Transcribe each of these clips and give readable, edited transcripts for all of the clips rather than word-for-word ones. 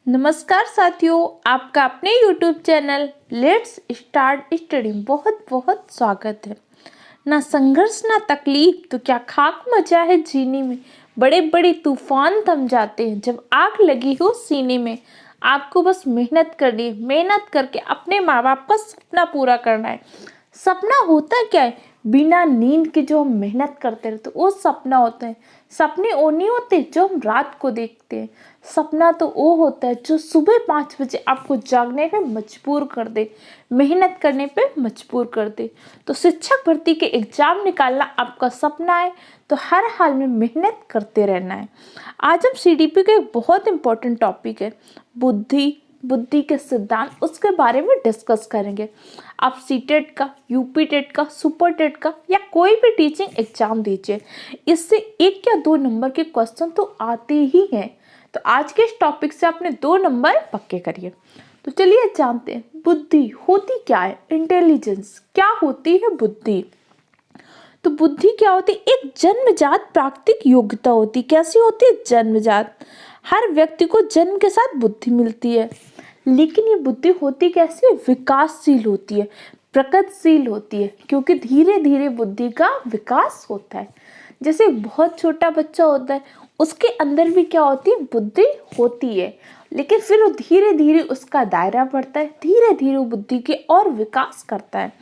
नमस्कार साथियों, आपका अपने YouTube channel let's start study बहुत बहुत स्वागत है। ना संघर्ष ना तकलीफ तो क्या खाक मचा है जीने में। बड़े बड़े तूफान थम जाते हैं जब आग लगी हो सीने में। आपको बस मेहनत करनी है, मेहनत करके अपने माँ बाप का सपना पूरा करना है। सपना होता क्या है? बिना नींद के जो हम मेहनत करते रहते वो सपना होता है। सपने वो नहीं होते जो हम रात को देखते हैं। सपना तो वो होता है जो सुबह 5 बजे आपको जागने पे मजबूर कर दे, मेहनत करने पे मजबूर कर दे। तो शिक्षक भर्ती के एग्जाम निकालना आपका सपना है तो हर हाल में मेहनत करते रहना है। आज हम सीडीपी का एक बहुत इंपॉर्टेंट टॉपिक है बुद्धि के सिद्धांत, उसके बारे में डिस्कस करेंगे। आप सीटेट का, यूपी टेट का, सुपर टेट का या कोई भी टीचिंग एग्जाम दीजिए, इससे 1 या 2 नंबर के क्वेश्चन तो आते ही हैं। तो आज के इस टॉपिक से आपने 2 नंबर पक्के करिए। तो चलिए जानते हैं बुद्धि होती क्या है। इंटेलिजेंस क्या होती है बुद्धि। तो बुद्धि क्या होती है? एक जन्मजात प्राकृतिक योग्यता होती। कैसी होती है? जन्मजात। हर व्यक्ति को जन्म के साथ बुद्धि मिलती है, लेकिन ये बुद्धि होती कैसी है? विकासशील होती है, प्रगतिशील होती है, क्योंकि धीरे धीरे बुद्धि का विकास होता है। जैसे बहुत छोटा बच्चा होता है, उसके अंदर भी क्या होती है? बुद्धि होती है, लेकिन फिर वो धीरे धीरे उसका दायरा बढ़ता है, धीरे धीरे वो बुद्धि के और विकास करता है।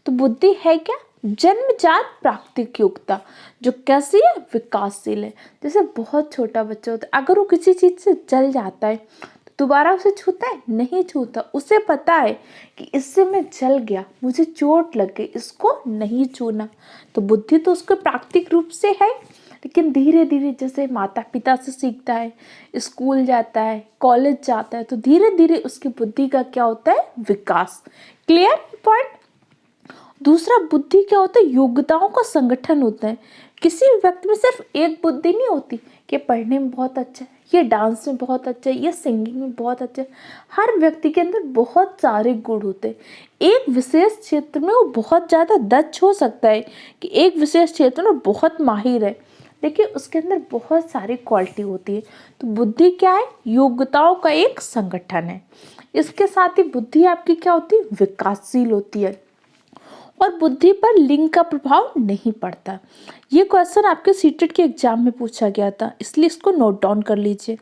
तो बुद्धि है क्या? जन्मजात प्राकृतिक योग्यता, जो कैसी है? विकासशील है। जैसे बहुत छोटा बच्चा होता है, अगर वो किसी चीज से जल जाता है तो दोबारा उसे छूता है? नहीं छूता। उसे पता है कि इससे मैं जल गया, मुझे चोट लग गई, इसको नहीं छूना। तो बुद्धि तो उसके प्राकृतिक रूप से है, लेकिन धीरे धीरे जैसे माता पिता से सीखता है, स्कूल जाता है, कॉलेज जाता है, तो धीरे धीरे उसकी बुद्धि का क्या होता है? विकास। Clear point. दूसरा, बुद्धि क्या होता है? योग्यताओं का संगठन होता है। किसी भी व्यक्ति में सिर्फ एक बुद्धि नहीं होती कि पढ़ने में बहुत अच्छा है, ये डांस में बहुत अच्छा है, ये सिंगिंग में बहुत अच्छा है। हर व्यक्ति के अंदर बहुत सारे गुण होते हैं। एक विशेष क्षेत्र में वो बहुत ज़्यादा दक्ष हो सकता है कि एक विशेष क्षेत्र में बहुत माहिर है, लेकिन उसके अंदर बहुत सारी क्वालिटी होती है। तो बुद्धि क्या है? योग्यताओं का एक संगठन है। इसके साथ ही बुद्धि आपकी क्या होती है? विकासशील होती है। और बुद्धि पर लिंग का प्रभाव नहीं पड़ता। ये क्वेश्चन आपके सीटेट के एग्जाम में पूछा गया था, इसलिए इसको नोट डाउन कर लीजिए।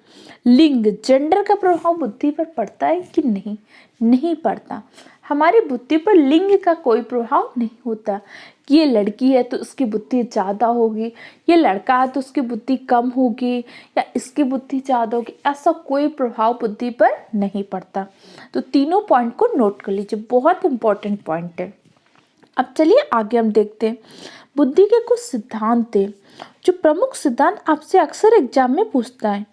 लिंग, जेंडर का प्रभाव बुद्धि पर पड़ता है कि नहीं? नहीं पड़ता। हमारी बुद्धि पर लिंग का कोई प्रभाव नहीं होता कि ये लड़की है तो उसकी बुद्धि ज़्यादा होगी, ये लड़का है तो उसकी बुद्धि कम होगी, या इसकी बुद्धि ज़्यादा होगी। ऐसा कोई प्रभाव बुद्धि पर नहीं पड़ता। तो तीनों पॉइंट को नोट कर लीजिए, बहुत इंपॉर्टेंट पॉइंट है। अब चलिए आगे हम देखते हैं बुद्धि के कुछ सिद्धांत हैं, जो प्रमुख सिद्धांत आपसे अक्सर एग्जाम में पूछता है।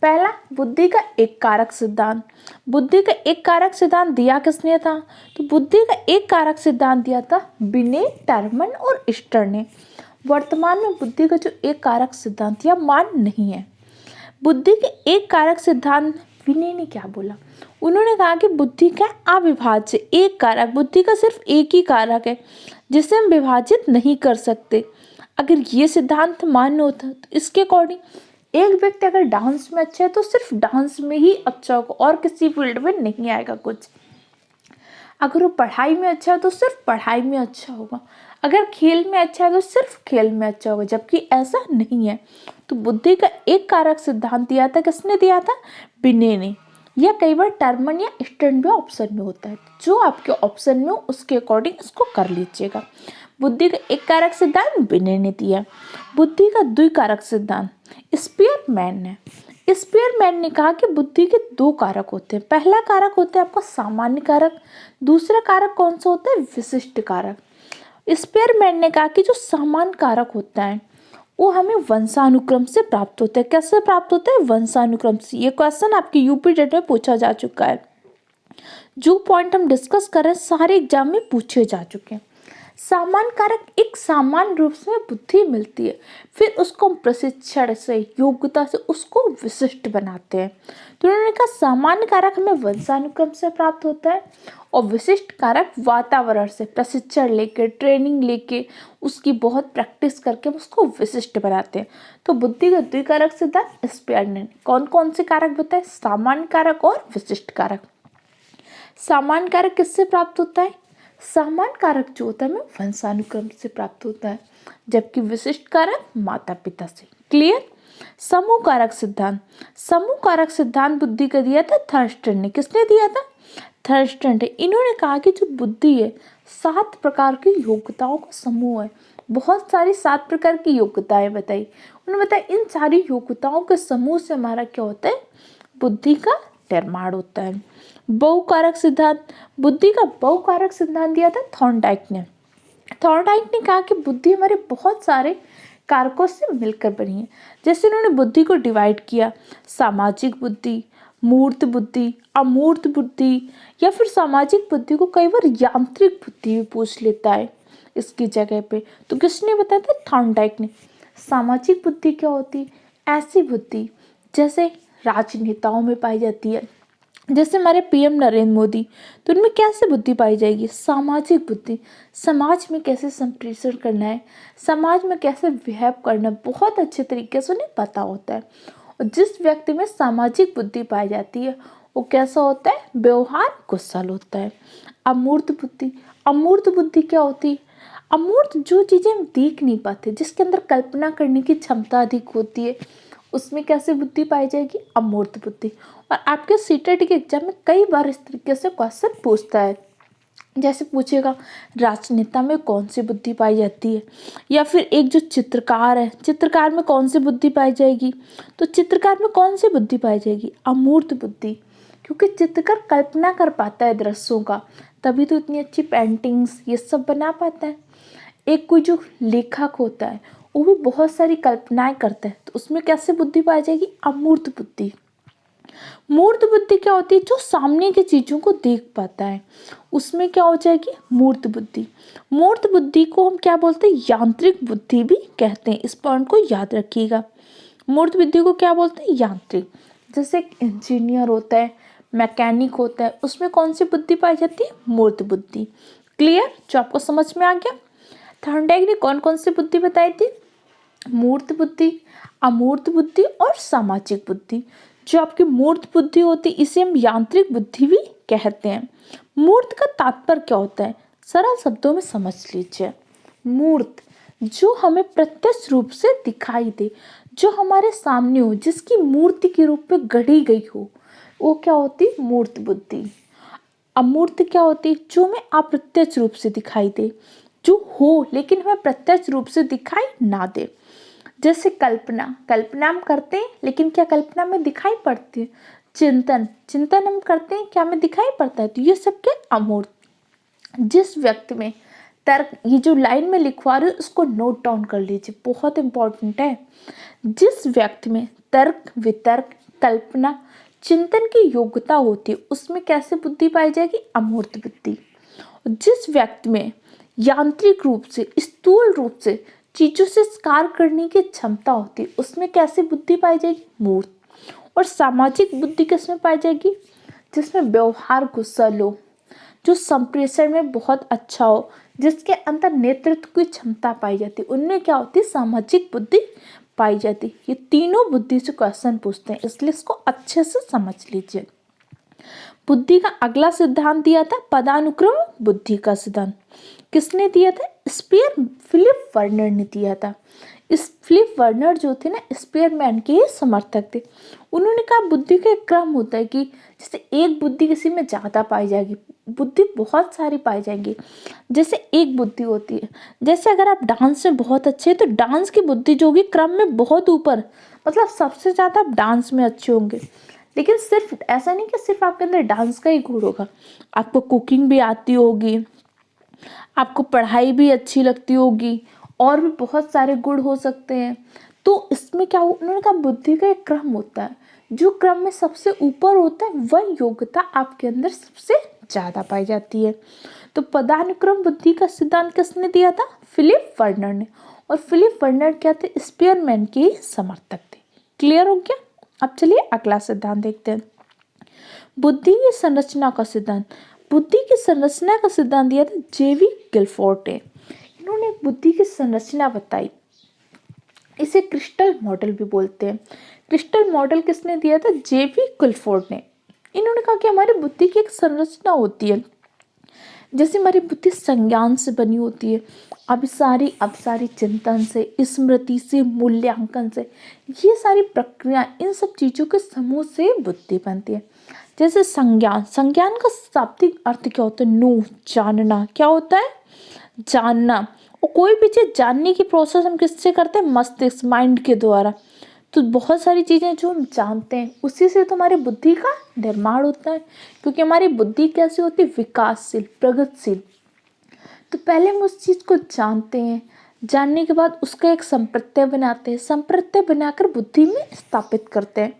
पहला, बुद्धि का एक कारक सिद्धांत। बुद्धि का एक कारक सिद्धांत दिया किसने था? तो बुद्धि का एक कारक सिद्धांत दिया था बिने, टर्मन और स्टर ने। वर्तमान में बुद्धि का जो एक कारक सिद्धांत या मान नहीं है। बुद्धि के एक कारक सिद्धांत विनय ने क्या बोला? उन्होंने कहा कि बुद्धि का अविभाज्य एक कारक, बुद्धि का सिर्फ एक ही कारक है जिसे हम विभाजित नहीं कर सकते। अगर ये सिद्धांत मान्य होता तो इसके अकॉर्डिंग एक व्यक्ति अगर डांस में अच्छा है तो सिर्फ डांस में ही अच्छा होगा और किसी फील्ड में नहीं आएगा कुछ। अगर वो पढ़ाई में अच्छा है तो सिर्फ पढ़ाई में अच्छा होगा, अगर खेल में अच्छा है तो सिर्फ खेल में अच्छा होगा, जबकि ऐसा नहीं है। तो बुद्धि का एक कारक सिद्धांत दिया था, किसने दिया था? बिने ने। यह कई बार टर्मन या स्टैंड भी ऑप्शन में होता है, जो आपके ऑप्शन में हो उसके अकॉर्डिंग इसको कर लीजिएगा। बुद्धि का एक कारक सिद्धांत बिने ने दिया। बुद्धि का द्विकारक सिद्धांत स्पीयरमैन ने। स्पीयरमैन ने कहा कि बुद्धि के 2 कारक होते हैं। पहला कारक होता है आपका सामान्य कारक, दूसरा कारक कौन सा होता है? विशिष्ट कारक। स्पीयरमैन ने कहा कि जो सामान्य कारक होता है वो हमें वंशानुक्रम से प्राप्त होता है। कैसे प्राप्त होता है? वंशानुक्रम से। ये क्वेश्चन आपके यूपी टेट में पूछा जा चुका है। जो पॉइंट हम डिस्कस कर रहे हैं सारे एग्जाम में पूछे जा चुके हैं। सामान्य कारक एक सामान्य रूप से बुद्धि मिलती है, फिर उसको हम प्रशिक्षण से, योग्यता से उसको विशिष्ट बनाते हैं। तो उन्होंने कहा सामान्य कारक हमें वंशानुक्रम से प्राप्त होता है और विशिष्ट कारक वातावरण से, प्रशिक्षण लेके, ट्रेनिंग लेके, उसकी बहुत प्रैक्टिस करके उसको विशिष्ट बनाते हैं। तो बुद्धि का द्विकारक सिद्धांत स्पेयर ने कौन कौन से कारक बताए? सामान्य कारक और विशिष्ट कारक। सामान्य कारक किससे प्राप्त होता है? सामान्य कारक जो होता है हमें वंशानुक्रम से प्राप्त होता है, जबकि विशिष्ट कारक माता पिता से। क्लियर? समूह कारक सिद्धांत। समूह कारक सिद्धांत बुद्धि का दिया था थर्स्टन ने। किसने दिया था? थर्स्टन ने। इन्होंने कहा कि जो बुद्धि है 7 प्रकार की योग्यताओं का समूह है। बहुत सारी 7 प्रकार की योग्यताएं बताई। उन्होंने बताया इन सारी योग्यताओं के समूह से हमारा क्या होता है? बुद्धि का निर्माण होता है। बहुकारक सिद्धांत। बुद्धि का बहुकारक सिद्धांत दिया था थॉर्नडाइक ने। थॉर्नडाइक ने कहा कि बुद्धि हमारे बहुत सारे कारकों से मिलकर बनी है। जैसे उन्होंने बुद्धि को डिवाइड किया, सामाजिक बुद्धि, मूर्त बुद्धि, अमूर्त बुद्धि, या फिर सामाजिक बुद्धि को कई बार यांत्रिक बुद्धि भी पूछ लेता है इसकी जगह पे। तो किसने बताया था? थॉर्नडाइक ने। सामाजिक बुद्धि क्या होती है? ऐसी बुद्धि जैसे राजनेताओं में पाई जाती है, जैसे हमारे पीएम नरेंद्र मोदी। तो उनमें कैसे बुद्धि पाई जाएगी? सामाजिक बुद्धि। समाज में कैसे संप्रेषण करना है, समाज में कैसे बिहेव करना है, बहुत अच्छे तरीके से उन्हें पता होता है। और जिस व्यक्ति में सामाजिक बुद्धि पाई जाती है वो कैसा होता है? व्यवहार कुशल होता है। अमूर्त बुद्धि। अमूर्त बुद्धि क्या होती है? अमूर्त जो चीज़ें हम देख नहीं पाते, जिसके अंदर कल्पना करने की क्षमता अधिक होती है, उसमें कैसे बुद्धि पाई जाएगी? अमूर्त बुद्धि। और आपके सीटेट के एग्जाम में कई बार इस तरीके से क्वेश्चन पूछता है। जैसे पूछेगा राजनेता में कौन सी बुद्धि पाई जाती है, या फिर एक जो चित्रकार है, चित्रकार में कौन सी बुद्धि पाई जाएगी? तो चित्रकार में कौन सी बुद्धि पाई जाएगी? अमूर्त बुद्धि। क्योंकि चित्रकार कल्पना कर पाता है दृश्यों का, तभी तो इतनी अच्छी पेंटिंग्स ये सब बना पाता है। एक कोई जो लेखक होता है वो भी बहुत सारी कल्पनाएं करता है, तो उसमें कैसे बुद्धि पाई जाएगी? अमूर्त बुद्धि। मूर्त बुद्धि क्या होती है? जो सामने की चीजों को देख पाता है, उसमें क्या हो जाएगी? मूर्त बुद्धि। मूर्त बुद्धि को हम क्या बोलते हैं? यांत्रिक बुद्धि भी कहते हैं। इस पॉइंट को याद रखिएगा। मूर्त बुद्धि को क्या बोलते हैं? यांत्रिक। जैसे एक इंजीनियर होता है, मैकेनिक होता है, उसमें कौन सी बुद्धि पाई जाती है? मूर्त बुद्धि। क्लियर? जो आपको समझ में आ गया। थॉर्नडाइक ने कौन कौन सी बुद्धि बताई थी? मूर्त बुद्धि, अमूर्त बुद्धि और सामाजिक बुद्धि। जो आपकी मूर्त बुद्धि होती है इसे हम यांत्रिक बुद्धि भी कहते हैं। मूर्त का तात्पर्य क्या होता है? सरल शब्दों में समझ लीजिए। मूर्त जो हमें प्रत्यक्ष रूप से दिखाई दे, जो हमारे सामने हो, जिसकी मूर्ति के रूप में गढ़ी गई हो, वो क्या होती है? मूर्त बुद्धि। अमूर्त क्या होती है? जो हमें अप्रत्यक्ष रूप से दिखाई दे, जो हो लेकिन हमें प्रत्यक्ष रूप से दिखाई ना दे। जैसे कल्पना, कल्पना हम करते हैं लेकिन क्या कल्पना में दिखाई पड़ती है? चिंतन, चिंतन हम करते हैं, क्या हमें दिखाई पड़ता है? तो ये सब क्या? अमूर्त। जिस व्यक्ति में तर्क, ये जो लाइन में लिखवा रही हूँ उसको नोट डाउन कर लीजिए, बहुत इंपॉर्टेंट है। जिस व्यक्ति में तर्क, वितर्क, कल्पना, चिंतन की योग्यता होती है उसमें कैसे बुद्धि पाई जाएगी? अमूर्त बुद्धि। जिस व्यक्ति में यांत्रिक रूप से, स्थूल रूप से चीजों से स्कार करने की क्षमता होती है उसमें कैसे बुद्धि पाई जाएगी? मूर्त। और सामाजिक बुद्धि किसमें पाई जाएगी? जिसमें व्यवहार कुशल हो, जो संप्रेषण में बहुत अच्छा हो, जिसके अंदर नेतृत्व की क्षमता पाई जाती है, उनमें क्या होती है? सामाजिक बुद्धि पाई जाती है। ये तीनों बुद्धि से क्वेश्चन पूछते हैं, इसलिए इसको अच्छे से समझ लीजिए। बुद्धि का अगला सिद्धांत दिया था पदानुक्रम बुद्धि का सिद्धांत। किसने दिया था? स्पेयर फिलिप वर्नर ने दिया था। इस फिलिप वर्नर जो थे ना, स्पेयरमैन के ही समर्थक थे। उन्होंने कहा बुद्धि का एक क्रम होता है कि जैसे एक बुद्धि किसी में ज़्यादा पाई जाएगी, बुद्धि बहुत सारी पाई जाएंगी। जैसे एक बुद्धि होती है, जैसे अगर आप डांस में बहुत अच्छे हैं तो डांस की बुद्धि जो होगी क्रम में बहुत ऊपर, मतलब सबसे ज़्यादा आप डांस में अच्छे होंगे। लेकिन सिर्फ ऐसा नहीं कि सिर्फ आपके अंदर डांस का ही गुण होगा, आपको कुकिंग भी आती होगी, आपको पढ़ाई भी अच्छी लगती होगी, और भी बहुत सारे गुण हो सकते हैं। तो इसमें क्या हो, उन्होंने कहा बुद्धि का एक क्रम होता है, जो क्रम में सबसे ऊपर होता है वह योग्यता आपके अंदर सबसे ज़्यादा पाई जाती है। तो पदानुक्रम बुद्धि का सिद्धांत किसने दिया था? फिलिप वर्नर ने। और फिलिप वर्नर क्या थे? स्पीयरमैन के समर्थक थे। क्लियर हो गया? अब चलिए अगला सिद्धांत देखते हैं। बुद्धि की संरचना का सिद्धांत। बुद्धि की संरचना का सिद्धांत दिया था जेवी गिलफोर्ड ने। इन्होंने बुद्धि की संरचना बताई। इसे क्रिस्टल मॉडल भी बोलते हैं। क्रिस्टल मॉडल किसने दिया था? जेवी गिलफोर्ड ने। इन्होंने कहा कि हमारी बुद्धि की एक संरचना होती है, जैसे हमारी बुद्धि संज्ञान से बनी होती है, अभिसारी चिंतन से, स्मृति से, मूल्यांकन से, ये सारी प्रक्रिया, इन सब चीज़ों के समूह से बुद्धि बनती है। जैसे संज्ञान, संज्ञान का शाब्दिक अर्थ क्या होता है? नो, जानना। क्या होता है? जानना। और कोई भी चीज़ जानने की प्रोसेस हम किससे करते हैं? मस्तिष्क, माइंड के द्वारा। तो बहुत सारी चीज़ें जो हम जानते हैं उसी से तो हमारी बुद्धि का निर्माण होता है, क्योंकि हमारी बुद्धि कैसी होती है? विकासशील, प्रगतिशील। तो पहले हम उस चीज़ को जानते हैं, जानने के बाद उसका एक संप्रत्यय बनाते हैं, संप्रत्यय बनाकर बुद्धि में स्थापित करते हैं।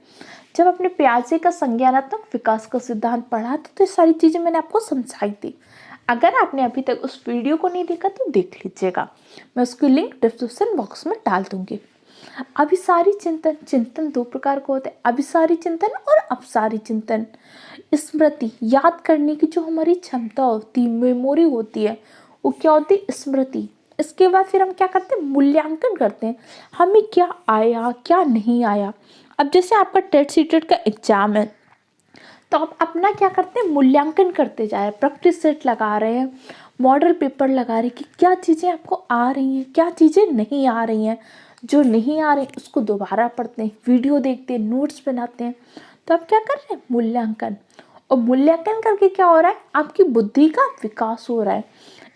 जब अपने प्याजे का संज्ञानात्मक विकास का सिद्धांत पढ़ा था तो ये सारी चीज़ें मैंने आपको समझाई थी। अगर आपने अभी तक उस वीडियो को नहीं देखा तो देख लीजिएगा, मैं उसकी लिंक डिस्क्रिप्शन बॉक्स में डाल दूंगी। अभिसारी चिंतन, चिंतन दो प्रकार का होता है, अभिसारी चिंतन और अपसारी चिंतन। स्मृति, याद करने की जो हमारी क्षमता होती है, मेमोरी होती है, वो क्या होती है? स्मृति। इसके बाद फिर हम क्या करते हैं? मूल्यांकन करते हैं, हमें क्या आया क्या नहीं आया। अब जैसे आपका टेट सीटेट का एग्जाम है, तो आप अपना क्या करते हैं? मूल्यांकन करते जा रहे हैं, प्रैक्टिस सेट लगा रहे हैं, मॉडल पेपर लगा रहे हैं कि क्या चीज़ें आपको आ रही हैं, क्या चीज़ें नहीं आ रही हैं। जो नहीं आ रही उसको दोबारा पढ़ते हैं, वीडियो देखते हैं, नोट्स बनाते हैं। तो आप क्या कर रहे हैं? मूल्यांकन। और मूल्यांकन करके क्या हो रहा है? आपकी बुद्धि का विकास हो रहा है।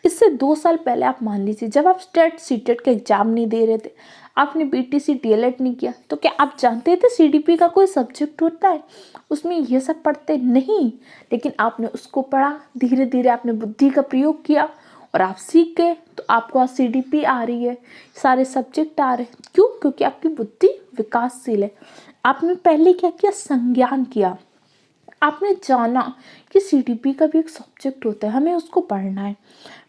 इससे 2 साल पहले आप मान लीजिए, जब आप टेट सीटेट का एग्जाम नहीं दे रहे थे, आपने बीटीसी डीएलएड नहीं किया, तो क्या आप जानते थे सीडीपी का कोई सब्जेक्ट होता है? उसमें ये सब पढ़ते नहीं, लेकिन आपने उसको पढ़ा, धीरे धीरे आपने बुद्धि का प्रयोग किया और आप सीख गए, तो आपको आज सीडीपी आ रही है, सारे सब्जेक्ट आ रहे हैं। क्यों? क्योंकि आपकी बुद्धि विकासशील है। आपने पहले क्या किया? संज्ञान किया। आपने जाना कि सीडीपी का भी एक सब्जेक्ट होता है, हमें उसको पढ़ना है।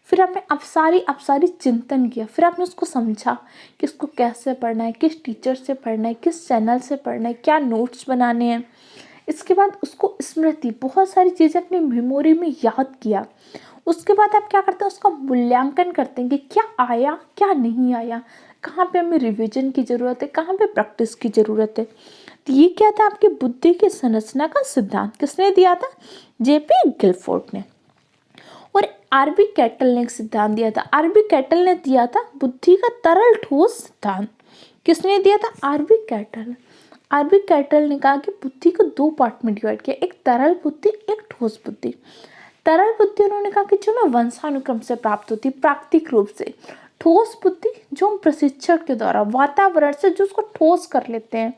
फिर आपने अपसारी चिंतन किया, फिर आपने उसको समझा कि इसको कैसे पढ़ना है, किस टीचर से पढ़ना है, किस चैनल से पढ़ना है, क्या नोट्स बनाने हैं। इसके बाद उसको स्मृति, बहुत सारी चीज़ें अपनी मेमोरी में याद किया। उसके बाद आप क्या करते हैं? उसका मूल्यांकन करते हैं कि क्या आया क्या नहीं आया, कहाँ पे हमें रिवीजन की ज़रूरत है, कहाँ पे प्रैक्टिस की ज़रूरत है। तो ये क्या था? आपकी बुद्धि की संरचना का सिद्धांत किसने दिया था? जेपी गिलफोर्ड ने। और आरबी कैटल ने एक सिद्धांत दिया था। आरबी कैटल ने दिया था बुद्धि का तरल ठोस सिद्धांत। किसने दिया था? RB cattle. आरबी कैटल ने कहा कि बुद्धि को 2 पार्ट में डिवाइड किया, एक तरल बुद्धि, एक ठोस बुद्धि। तरल बुद्धि उन्होंने कहा कि जो ना वंशानुक्रम से प्राप्त होती, प्राकृतिक रूप से। ठोस बुद्धि जो हम प्रशिक्षण के द्वारा, वातावरण से जो उसको ठोस कर लेते हैं,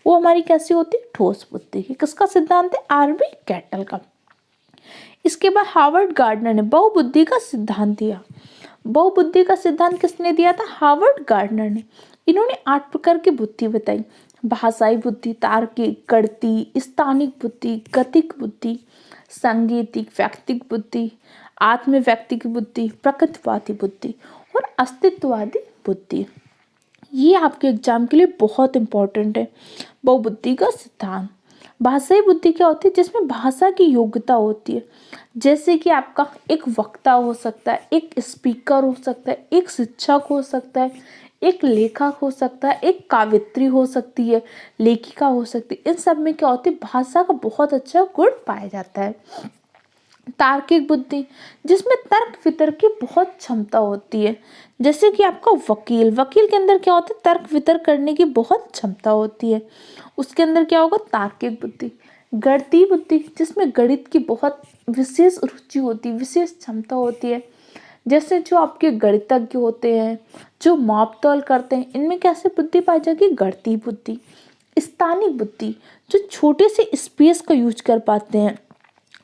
वो हमारी कैसी होती? ठोस बुद्धि। किसका सिद्धांत है? आरबी कैटल का। इसके बाद हार्वर्ड गार्डनर ने बहुबुद्धि का सिद्धांत दिया। बहुबुद्धि का सिद्धांत किसने दिया था? हार्वर्ड गार्डनर ने। इन्होंने 8 प्रकार की बुद्धि बताई। भाषाई बुद्धि, तार्किक, गणितीय, स्थानिक बुद्धि, गतिक बुद्धि, सांगीतिक, व्यक्तिक बुद्धि, आत्म व्यक्तिक बुद्धि, प्रकृतिवादी बुद्धि और अस्तित्ववादी बुद्धि। ये आपके एग्जाम के लिए बहुत इंपॉर्टेंट है। बहुबुद्धि का सिद्धांत। भाषाई बुद्धि क्या होती है? जिसमें भाषा की योग्यता होती है, जैसे कि आपका एक वक्ता हो सकता है, एक स्पीकर हो सकता है, एक शिक्षक हो सकता है, एक लेखक हो सकता है, एक कावित्री हो सकती है, लेखिका हो सकती है। इन सब में क्या होती है? भाषा का बहुत अच्छा गुण पाया जाता है। तार्किक बुद्धि, जिसमें तर्क वितर्क की बहुत क्षमता होती है, जैसे कि आपका वकील, वकील के अंदर क्या होता है? तर्क वितर्क करने की बहुत क्षमता होती है, उसके अंदर क्या होगा? तार्किक बुद्धि। गणितीय बुद्धि, जिसमें गणित की बहुत विशेष रुचि होती है, विशेष क्षमता होती है, जैसे जो आपके गणितज्ञ होते हैं, जो माप तौल करते हैं, इनमें कैसे बुद्धि पाई जाएगी? गणितीय बुद्धि। स्थानिक बुद्धि, जो छोटे से स्पेस का यूज कर पाते हैं,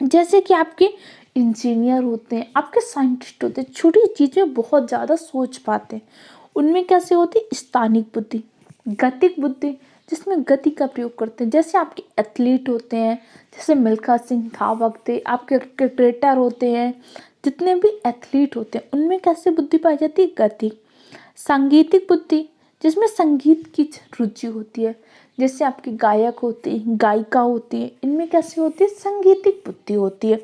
जैसे कि आपके इंजीनियर होते हैं, आपके साइंटिस्ट होते हैं, छोटी चीज़ें बहुत ज़्यादा सोच पाते हैं, उनमें कैसे होती है? स्थानिक बुद्धि। गतिक बुद्धि, जिसमें गति का प्रयोग करते हैं, जैसे आपके एथलीट होते हैं, जैसे मिल्खा सिंह, धावक थे, आपके क्रिकेटर होते हैं, जितने भी एथलीट होते हैं उनमें कैसे बुद्धि पाई जाती है? गति। सांगीतिक बुद्धि, जिसमें संगीत की रुचि होती है, जैसे आपके गायक होते हैं, गायिका होती है, इनमें कैसी होती है? संगीतिक बुद्धि होती है।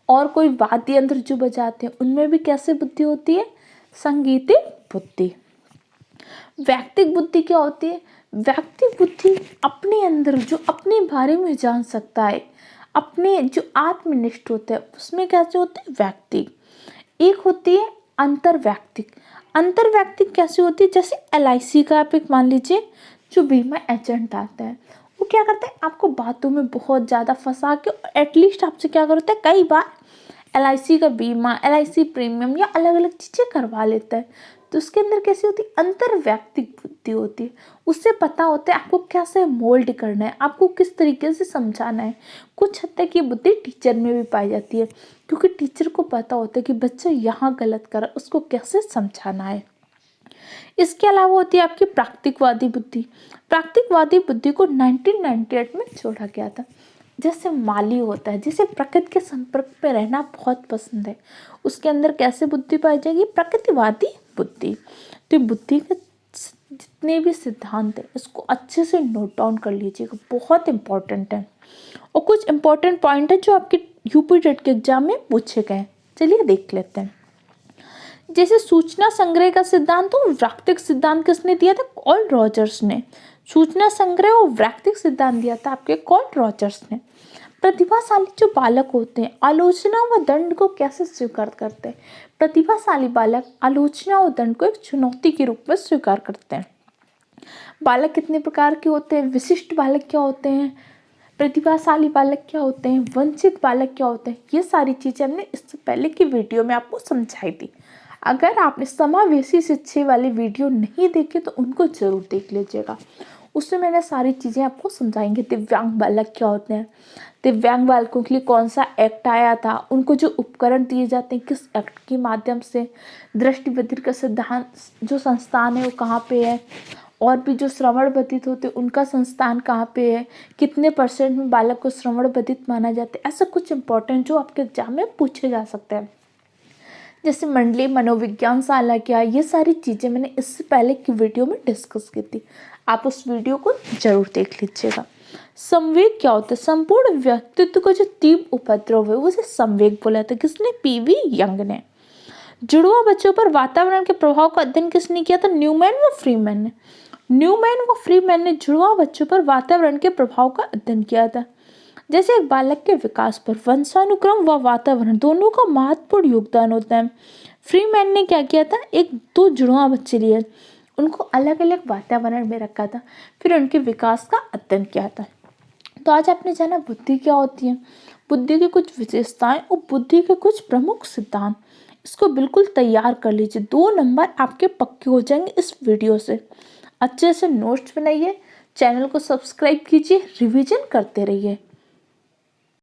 और कोई वाद्य यंत्र जो बजाते हैं उनमें भी कैसे बुद्धि होती है? संगीतिक बुद्धि। व्यक्तिक बुद्धि क्या होती है? व्यक्तिक बुद्धि अपने अंदर जो अपने बारे में जान सकता है, अपने जो आत्मनिष्ठ होता है, उसमें कैसे होते हैं? व्यक्तिक। एक होती है अंतर्वैयक्तिक। अंतर्वैयक्तिक कैसी होती है? जैसे LIC का आप एक मान लीजिए जो बीमा एजेंट आता है, वो क्या करता है? आपको बातों में बहुत ज़्यादा फंसा के एटलीस्ट आपसे क्या करता है? कई बार LIC का बीमा, LIC प्रीमियम या अलग अलग चीज़ें करवा लेता है। तो उसके अंदर कैसी होती है? अंतर्वैयक्तिक बुद्धि होती है। उससे पता होता है आपको कैसे मोल्ड करना है, आपको किस तरीके से समझाना है। कुछ हद तक ये बुद्धि टीचर में भी पाई जाती है, क्योंकि टीचर को पता होता है कि बच्चा यहाँ गलत कर रहा है, उसको कैसे समझाना है। इसके अलावा होती है आपकी प्राकृतिकवादी बुद्धि। प्राकृतिकवादी बुद्धि को 1998 में जोड़ा गया था। जैसे माली होता है, जिसे प्रकृति के संपर्क में रहना बहुत पसंद है, उसके अंदर कैसे बुद्धि पाई जाएगी? प्रकृतिवादी बुद्धि। तो बुद्धि के जितने भी सिद्धांत हैं इसको अच्छे से नोट डाउन कर लीजिएगा, बहुत इंपॉर्टेंट है। और कुछ इंपॉर्टेंट पॉइंट है जो आपके यूपी टेट के एग्जाम में पूछे गए हैं, चलिए देख लेते हैं। जैसे सूचना संग्रह का सिद्धांत और वैयक्तिक सिद्धांत किसने दिया था? कार्ल रॉजर्स ने। सूचना संग्रह और वैयक्तिक सिद्धांत दिया था आपके कार्ल रॉजर्स ने। प्रतिभाशाली जो बालक होते हैं आलोचना व दंड को कैसे स्वीकार करते हैं? प्रतिभाशाली बालक आलोचना और दंड को एक चुनौती के रूप में स्वीकार करते हैं। बालक कितने प्रकार के होते हैं? विशिष्ट बालक क्या होते हैं, प्रतिभाशाली बालक क्या होते हैं, वंचित बालक क्या होते हैं, ये सारी चीज़ें हमने इससे पहले की वीडियो में आपको समझाई थी। अगर आपने समावेशी शिक्षा वाली वीडियो नहीं देखी तो उनको जरूर देख लीजिएगा, उसमें मैंने सारी चीज़ें आपको समझाएंगे। दिव्यांग बालक क्या होते हैं, दिव्यांग बालकों के लिए कौन सा एक्ट आया था, उनको जो उपकरण दिए जाते हैं किस एक्ट के माध्यम से, दृष्टिबधिर का सिद्धांत जो संस्थान है वो कहाँ पे है, और भी जो श्रवण बधित होते हैं उनका संस्थान कहाँ पे है, कितने % में बालक को श्रवण बधित माना जाता है। ऐसा कुछ इंपॉर्टेंट जो आपके एग्जाम में पूछे जा सकते हैं। जैसे मंडलीय मनोविज्ञान शाला क्या, ये सारी चीज़ें मैंने इससे पहले की वीडियो में डिस्कस की थी, आप उस वीडियो को जरूर देख लीजिएगा। संवेग क्या होता है? संपूर्ण व्यक्तित्व का जो तीव्र उपद्रव है उसे संवेग बोला था। किसने? PV यंग ने। जुड़वा बच्चों पर वातावरण के प्रभाव का अध्ययन किसने किया था? न्यूमैन व फ्रीमैन ने। न्यूमैन व फ्रीमैन ने जुड़वा बच्चों पर वातावरण के प्रभाव का अध्ययन किया था। जैसे एक बालक के विकास पर वंशानुक्रम व वातावरण दोनों का महत्वपूर्ण योगदान होता है। फ्रीमैन ने क्या किया था? एक दो जुड़वा बच्चे लिए, उनको अलग अलग वातावरण में रखा था, फिर उनके विकास का अध्ययन किया था। तो आज आपने जाना बुद्धि क्या होती है, बुद्धि की कुछ विशेषताएं और बुद्धि के कुछ प्रमुख सिद्धांत। इसको बिल्कुल तैयार कर लीजिए, 2 नंबर आपके पक्के हो जाएंगे इस वीडियो से। अच्छे से नोट्स बनाइए, चैनल को सब्सक्राइब कीजिए, रिवीजन करते रहिए।